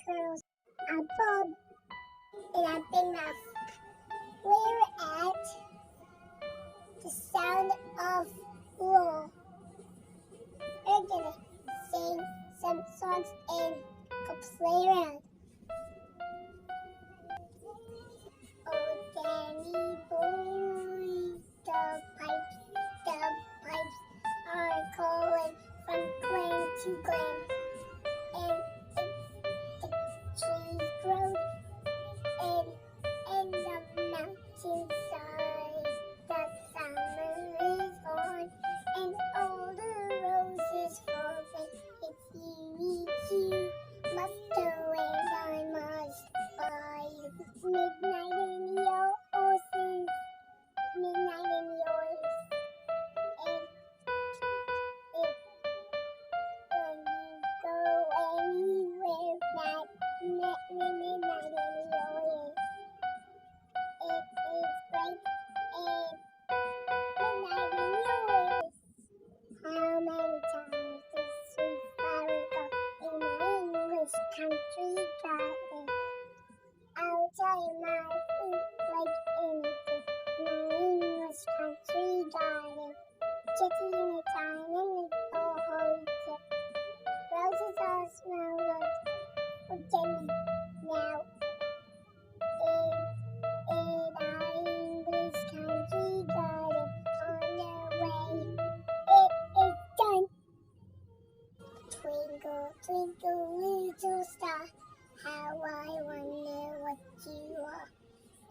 curls, a bob, and a big mouth. We're at the sound of Lowell. We're gonna sing some songs and go play around. Oh, Danny boy, the pipes are calling from glen to glen, and the trees grow, and the mountainside, the summer is on, and all the roses falling. It's you must go, and I must buy midnight in your horses, midnight in yours, and when you go anywhere, midnight in yours, it is bright and midnight in yours. How many times does sweet flower go in my English country garden? I'll tell you my feet like anything in my English country garden. Just in the time and the whole tip. Roses all smell good for Jenny now. In our English country garden on the way. It is done. Twinkle, twinkle, little star, how I wonder what you are.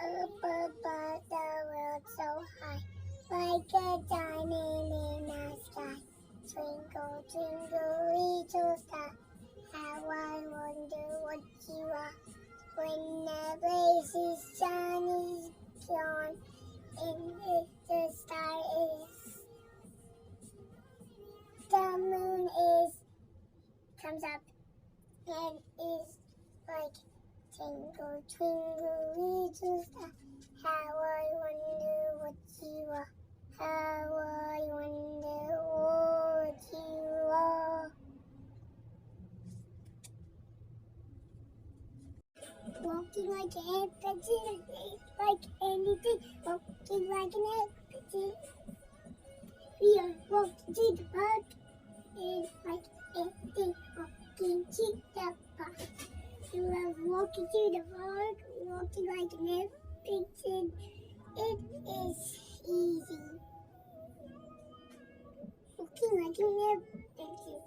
Up above the world so high, like a diamond in the sky. Twinkle, twinkle, little star, how I wonder what you are. When the blazing sun is gone, and the star is, the moon comes up and is like, twinkle, twinkle, little star, how I wonder what you are. How I wonder what you are. Walking like an elephant, like anything, walking like an elephant. We are walking to the park, and like anything, walking to the park. You are walking to the park, walking like an elephant. It is easy. Walking like an elephant.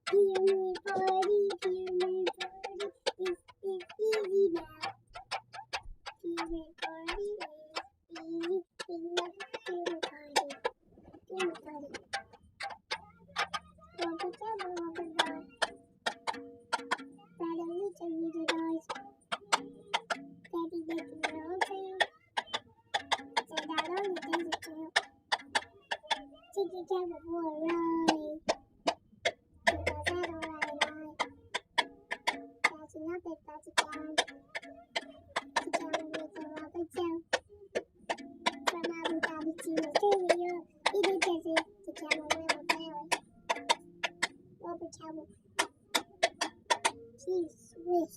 Pyramid party, this is easy now. Pyramid party is easy, pyramid party. Walk a double, walk a bar. Rather reach and read the doors. Daddy making the whole trail. Set out on the desert trail. Take your camera for a ride. Because I don't lie. Catching up and patching down. To camera with a rubber tail. From Abu Dhabi to Australia. In the desert, the camera will fail. Rubber camel. She swish.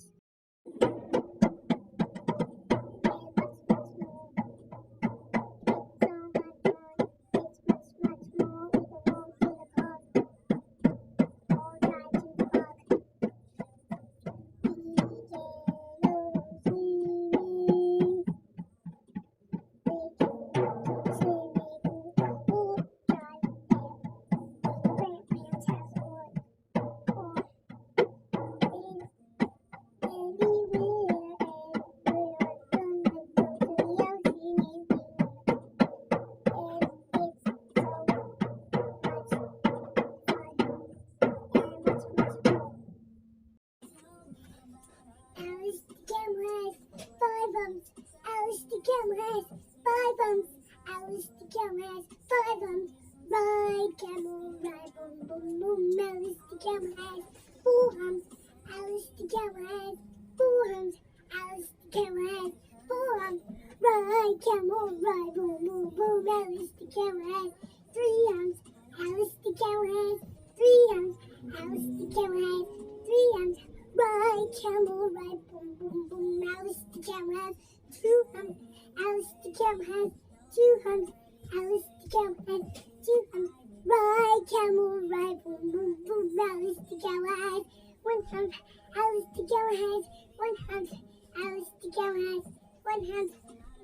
Alice the camel has 5 bumps. Alice the camel has 5 bumps. Ride camel, ride boom boom boom. Alice the camel has 4 humps. Alice the camel has 4 humps. Alice the camel has 4 humps. Ride camel, ride boom boom boom. Alice the camel has 3 humps. Alice the camel has 3 humps. Alice the camel has camel ride, boom, boom, boom. Alice the camel has 2 humps. Alice the camel has 2 humps. Alice the camel has 2 humps. Ride, camel ride, boom, boom, boom. Alice the camel has 1 hump. Alice the camel has 1 hump. Alice the camel has 1 hump.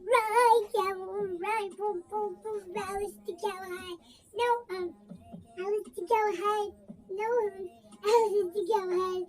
Ride, camel ride, boom, boom, boom. Alice the camel has no hump. Alice the camel has no hump. Alice the camel has